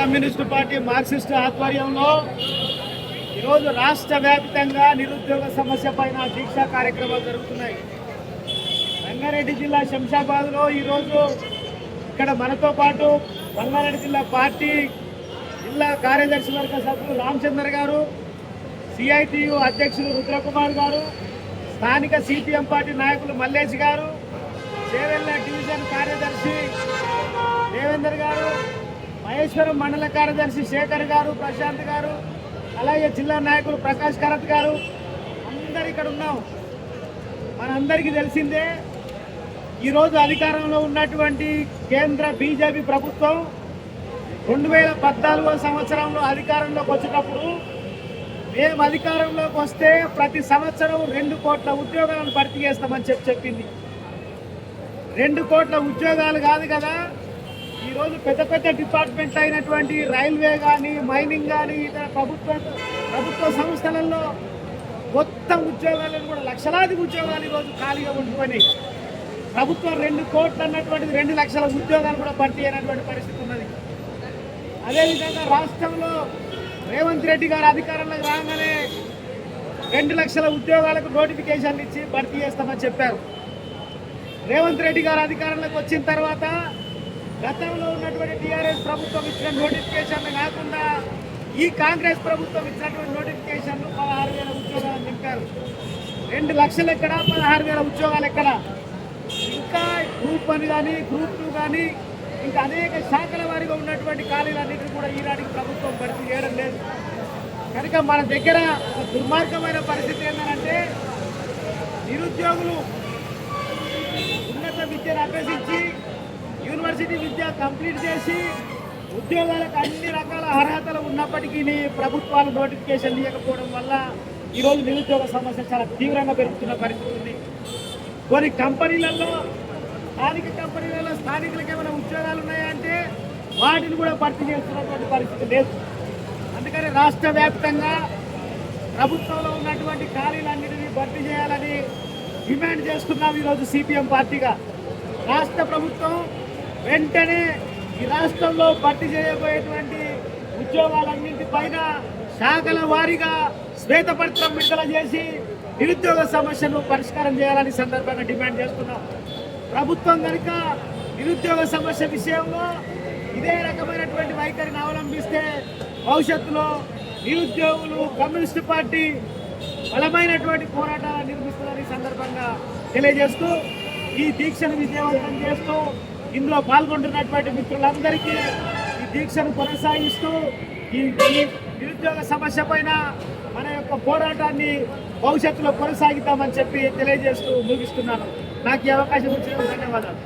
Communist party Marxist ఆధ్వర్యంలో ఈరోజు రాష్ట్ర వ్యాప్తంగా నిరుద్యోగ సమస్య పైన దీక్షా కార్యక్రమాలు జరుగుతున్నాయి. రంగారెడ్డి జిల్లా శంషాబాద్లో ఈరోజు ఇక్కడ మనతో పాటు రంగారెడ్డి జిల్లా పార్టీ జిల్లా కార్యదర్శి వర్గ సభ్యులు రామచంద్ర గారు, సిఐటియు అధ్యక్షులు రుద్రకుమార్ గారు, స్థానిక సిపిఎం పార్టీ నాయకులు మల్లేష్ గారు, చేవెళ్ళ డివిజన్ కార్యదర్శి దేవేందర్ గారు, మహేశ్వరం మండల కార్యదర్శి శేఖర్ గారు, ప్రశాంత్ గారు, అలాగే జిల్లా నాయకులు ప్రకాష్ కరత్ గారు అందరు ఇక్కడ ఉన్నాం. మనందరికీ తెలిసిందే ఈరోజు అధికారంలో ఉన్నటువంటి కేంద్ర బీజేపీ ప్రభుత్వం 2014 సంవత్సరంలో అధికారంలోకి వచ్చేటప్పుడు మేము అధికారంలోకి వస్తే ప్రతి సంవత్సరం 2 కోట్ల ఉద్యోగాలను భర్తీ చేస్తామని చెప్పింది. 2 కోట్ల ఉద్యోగాలు కాదు కదా, ఈరోజు పెద్ద పెద్ద డిపార్ట్మెంట్ అయినటువంటి రైల్వే కానీ, మైనింగ్ కానీ, ఇతర ప్రభుత్వ సంస్థలలో మొత్తం ఉద్యోగాలను కూడా లక్షలాది ఉద్యోగాలు ఈరోజు ఖాళీగా ఉండిపోయినాయి. ప్రభుత్వం 2 కోట్లు అన్నటువంటిది 2 లక్షల ఉద్యోగాలు కూడా భర్తీ అయినటువంటి పరిస్థితి ఉన్నది. అదేవిధంగా రాష్ట్రంలో రేవంత్ రెడ్డి గారు అధికారంలోకి రాగానే 2 లక్షల ఉద్యోగాలకు నోటిఫికేషన్లు ఇచ్చి భర్తీ చేస్తామని చెప్పారు. రేవంత్ రెడ్డి గారు అధికారంలోకి వచ్చిన తర్వాత గతంలో ఉన్నటువంటి టీఆర్ఎస్ ప్రభుత్వం ఇచ్చిన నోటిఫికేషన్లు కాకుండా ఈ కాంగ్రెస్ ప్రభుత్వం ఇచ్చినటువంటి నోటిఫికేషన్లు 16,000 ఉద్యోగాలు నింపారు. 2 లక్షలు ఎక్కడ, 16,000 ఉద్యోగాలు ఎక్కడ? ఇంకా గ్రూప్ 1 కానీ, గ్రూప్ 2 కానీ, ఇంకా అనేక శాఖల వారిగా ఉన్నటువంటి ఖాళీలన్నింటినీ కూడా ఈనాటికి ప్రభుత్వం భర్తీ చేయడం లేదు. కనుక మన దగ్గర దుర్మార్గమైన పరిస్థితి ఏంటంటే నిరుద్యోగులు ఉన్నత విద్యను అభ్యసించి యూనివర్సిటీ విద్య కంప్లీట్ చేసి ఉద్యోగాలకు అన్ని రకాల అర్హతలు ఉన్నప్పటికీ ప్రభుత్వాలు నోటిఫికేషన్ ఇవ్వకపోవడం వల్ల ఈరోజు నిరుద్యోగ సమస్య చాలా తీవ్రంగా పెరుగుతున్న పరిస్థితి ఉంది. కొన్ని కంపెనీలలో, స్థానిక కంపెనీలలో స్థానికులకు ఏమైనా ఉద్యోగాలు ఉన్నాయంటే వాటిని కూడా భర్తీ చేస్తున్నటువంటి పరిస్థితి లేదు. అందుకని రాష్ట్ర వ్యాప్తంగా ప్రభుత్వంలో ఉన్నటువంటి ఖాళీలన్నింటినీ భర్తీ చేయాలని డిమాండ్ చేస్తున్నాం. ఈరోజు సిపిఎం పార్టీగా రాష్ట్ర ప్రభుత్వం వెంటనే ఈ రాష్ట్రంలో భర్తీ చేయబోయేటువంటి ఉద్యోగాలన్నింటిపైన శాఖల వారీగా శ్వేతపత్రం విడుదల చేసి నిరుద్యోగ సమస్యను పరిష్కారం చేయాలని సందర్భంగా డిమాండ్ చేస్తున్నాం. ప్రభుత్వం కనుక నిరుద్యోగ సమస్య విషయంలో ఇదే రకమైనటువంటి వైఖరిని అవలంబిస్తే భవిష్యత్తులో నిరుద్యోగులు కమ్యూనిస్టు పార్టీ బలమైనటువంటి పోరాటాలను నిర్మిస్తుందని సందర్భంగా తెలియజేస్తూ ఈ దీక్షను విజయవంతం చేస్తూ ఇందులో పాల్గొంటున్నటువంటి మిత్రులందరికీ ఈ దీక్షను కొనసాగిస్తూ ఈ నిరుద్యోగ సమస్య పైన మన యొక్క పోరాటాన్ని భవిష్యత్తులో కొనసాగిద్దామని చెప్పి తెలియజేస్తూ ముగిస్తున్నాను. నాకు ఈ అవకాశం ఇచ్చినందుకు ధన్యవాదాలు.